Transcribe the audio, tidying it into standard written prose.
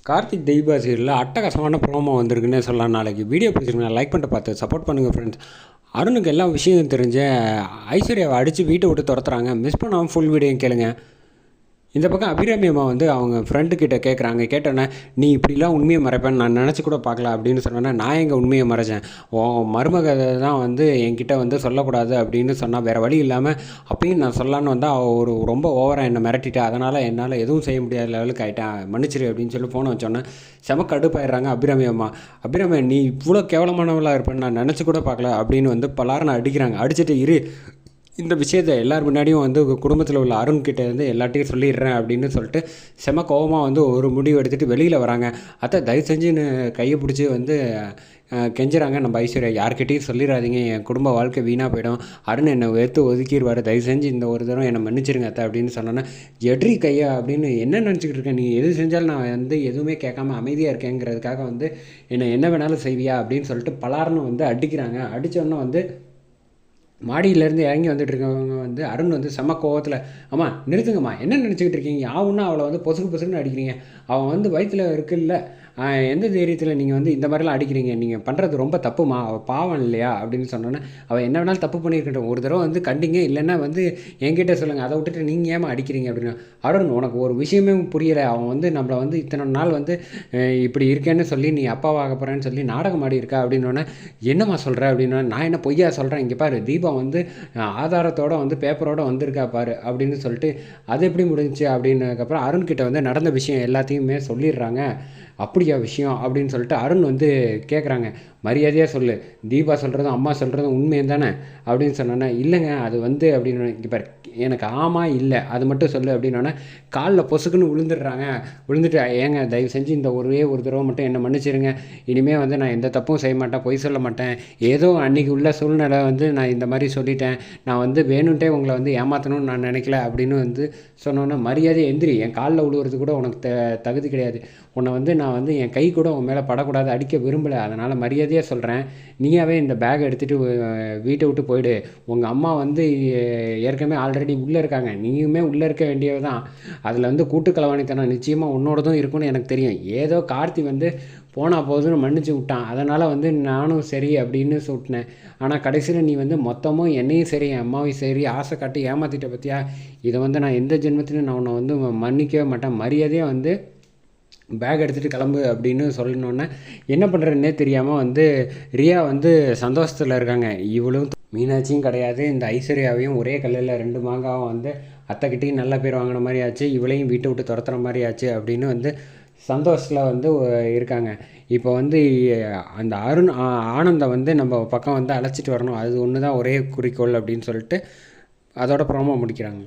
கார்த்திக் தெய்வா சீரியலில் அட்டகாசமான ப்ரோமோ வந்திருக்குன்னே சொல்லலாம். நாளைக்கு வீடியோ பிடிச்சிருக்கேன், லைக் பண்ணிட்டு பார்த்து சப்போர்ட் பண்ணுங்கள் ஃப்ரெண்ட்ஸ். அருணுக்கு எல்லா விஷயம் தெரிஞ்ச ஐஸ்வர்யாவை அடித்து வீட்டை விட்டு துரத்துறாங்க. மிஸ் பண்ணாமல் ஃபுல் வீடியோ கேளுங்க. இந்த பக்கம் அபிராமி அம்மா வந்து அவங்க ஃப்ரெண்டுக்கிட்ட கேட்குறாங்க. கேட்டோன்னே, நீ இப்படிலாம் உண்மையை மறைப்பேன்னு நான் நினச்சி கூட பார்க்கல அப்படின்னு சொன்னோன்னே, நான் எங்கள் உண்மையை மறைச்சேன், மருமக தான் வந்து என்கிட்ட வந்து சொல்லக்கூடாது அப்படின்னு சொன்னால் வேறு வழி இல்லாமல் அப்பயும் நான் சொல்லலான்னு வந்தால் அவள் ரொம்ப ஓவராக என்னை மிரட்டிட்டேன். அதனால் என்னால் எதுவும் செய்ய முடியாத லெவலுக்கு ஆகிட்டேன், மன்னிச்சிரு அப்படின்னு சொல்லி ஃபோனை வச்சோன்னே செம கடுப்பாயிடுறாங்க அபிராமி அம்மா. அபிராமி, நீ இவ்வளோ கேவலமானவளாக இருப்பேன்னு நான் நினச்சி கூட பார்க்கல அப்படின்னு வந்து பலாரனை அடிக்கிறாங்க. அடிச்சுட்டு இந்த விஷயத்தை எல்லார் முன்னாடியும் வந்து குடும்பத்தில் உள்ள அருண்கிட்ட வந்து எல்லாத்தையும் சொல்லிடுறேன் அப்படின்னு சொல்லிட்டு செம கோபமாக வந்து ஒரு முடிவு எடுத்துகிட்டு வெளியில் வராங்க. அத்தை தயவு செஞ்சுன்னு கையை பிடிச்சி வந்து கெஞ்சுறாங்க நம்ம ஐஸ்வர்யா. யார்கிட்டையும் சொல்லிடாதீங்க, என் குடும்ப வாழ்க்கை வீணாக போயிடும், அருண் என்னை எடுத்து ஒதுக்கிடுவார், தயவு செஞ்சு இந்த ஒரு தடவை என்னை மன்னிச்சிருங்க அத்தை அப்படின்னு சொன்னோன்னே, எட்ரி கையா அப்படின்னு என்ன நினச்சிக்கிட்டு இருக்கேன், நீ எது செஞ்சாலும் நான் வந்து எதுவுமே கேட்காம அமைதியாக இருக்கேங்கிறதுக்காக வந்து என்ன வேணாலும் செய்வியா அப்படின்னு சொல்லிட்டு பலார்னு வந்து அடிக்கிறாங்க. அடித்தோன்னே வந்து மாடியிலேருந்து இறங்கி வந்துட்டு இருக்கவங்க வந்து அருண் வந்து செம்ம கோவத்தில், அம்மா நிறுத்துங்கம்மா, என்ன நினச்சிக்கிட்டு இருக்கீங்க, ஆவுன்னா அவளை வந்து பொசுக்குன்னு அடிக்கிறீங்க, அவன் வந்து வயிற்றில் இருக்குல்ல, எந்த தைரியத்தில் நீங்கள் வந்து இந்த மாதிரிலாம் அடிக்கிறீங்க, நீங்கள் பண்ணுறது ரொம்ப தப்புமா, அவள் பாவம் இல்லையா அப்படின்னு சொன்னோன்னே, அவள் என்ன வேணாலும் தப்பு பண்ணியிருக்கட்டும், ஒரு தடவை வந்து கண்டிங்க, இல்லைன்னா வந்து என்கிட்ட சொல்லுங்கள், அதை விட்டுட்டு நீங்கள் ஏமா அடிக்கிறீங்க அப்படின்னா, அருண் உனக்கு ஒரு விஷயமே புரியலை, அவன் வந்து நம்மளை வந்து இத்தனை நாள் வந்து இப்படி இருக்கேன்னு சொல்லி நீ அப்பாவாக போகிறேன்னு சொல்லி நாடகம் ஆடி இருக்கா அப்படின்னோடனே, என்னம்மா சொல்கிற அப்படின்னா, நான் என்ன பொய்யா சொல்கிறேன், இங்கே பாரு தீபா வந்து ஆதாரத்தோடு வந்து பேப்பரோடு வந்திருக்கா பாரு அப்படின்னு சொல்லிட்டு, அது எப்படி முடிஞ்சிச்சு அப்படின்னதுக்கப்புறம் அருண்கிட்ட வந்து நடந்த விஷயம் எல்லாத்தையுமே சொல்லிடுறாங்க. அப்படியா விஷயம் அப்படின்னு சொல்லிட்டு அருண் வந்து கேட்குறாங்க, மரியாதையாக சொல்லு, தீபா சொல்கிறதும் அம்மா சொல்கிறதும் உண்மையும் தானே அப்படின்னு சொன்னோன்னே, இல்லைங்க அது வந்து அப்படின்னு, இங்கே பாரு எனக்கு ஆமாம் இல்லை அது மட்டும் சொல்லு அப்படின்னோடனே காலில் பொசுக்குன்னு விழுந்துடுறாங்க. விழுந்துட்டு, ஏங்க தயவு செஞ்சு இந்த ஒரே ஒரு தடவை மட்டும் என்னை மன்னிச்சிருங்க, இனிமேல் வந்து நான் எந்த தப்பும் செய்ய மாட்டேன், பொய் சொல்ல மாட்டேன், ஏதோ அன்றைக்கி உள்ள சூழ்நிலை வந்து நான் இந்த மாதிரி சொல்லிட்டேன், நான் வந்து வேணுன்ட்டே உங்களை வந்து ஏமாற்றணும்னு நான் நினைக்கல அப்படின்னு வந்து சொன்னோன்னே, மரியாதை எந்திரி, என் காலில் விழுவுறது கூட உனக்கு தகுதி கிடையாது, உன்னை வந்து நான் வந்து என் கை கூட உன் மேலே படக்கூடாது, அடிக்க விரும்பலை, அதனால் மரியாதையாக சொல்கிறேன், நீயாவே இந்த பேக்கை எடுத்துகிட்டு வீட்டை விட்டு போயிடு, உங்கள் அம்மா வந்து ஏற்கனவே ஆல்ரெடி உள்ளே இருக்காங்க, நீயுமே உள்ளே இருக்க வேண்டியது தான், அதில் வந்து கூட்டுக்கலவாணித்தனம் நிச்சயமாக உன்னோடதும் இருக்குன்னு எனக்கு தெரியும், ஏதோ கார்த்தி வந்து போனால் போதுன்னு மன்னிச்சு விட்டான், அதனால் வந்து நானும் சரி அப்படின்னு சொல்லிட்டேன், ஆனால் கடைசியில் நீ வந்து மொத்தமும் என்னையும் சரி என் அம்மாவையும் சரி ஆசை காட்டி ஏமாற்றிட்ட பற்றியா, இதை வந்து நான் எந்த ஜென்மத்திலும் நான் உன்னை வந்து மன்னிக்கவே மாட்டேன், மரியாதையாக வந்து பேக் எடுத்துகிட்டு கிளம்பு அப்படின்னு சொல்லணுன்னே என்ன பண்ணுறதுன்னே தெரியாமல் வந்து ரியா வந்து சந்தோஷத்தில் இருக்காங்க. இவளும் மீனாட்சியும் கிடையாது, இந்த ஐஸ்வர்யாவையும் ஒரே கல்லில் ரெண்டு மாங்காவும் வந்து அத்தைக்கிட்டையும் நல்ல பேர் வாங்கின மாதிரி ஆச்சு, இவளையும் வீட்டை விட்டு துரத்துற மாதிரி ஆச்சு அப்படின்னு வந்து சந்தோஷத்தில் வந்து இருக்காங்க. இப்போ வந்து அந்த ஆனந்தை வந்து நம்ம பக்கம் வந்து அழைச்சிட்டு வரணும், அது ஒன்று தான் ஒரே குறிக்கோள் அப்படின்னு சொல்லிட்டு அதோட ப்ரோமோ முடிக்கிறாங்க.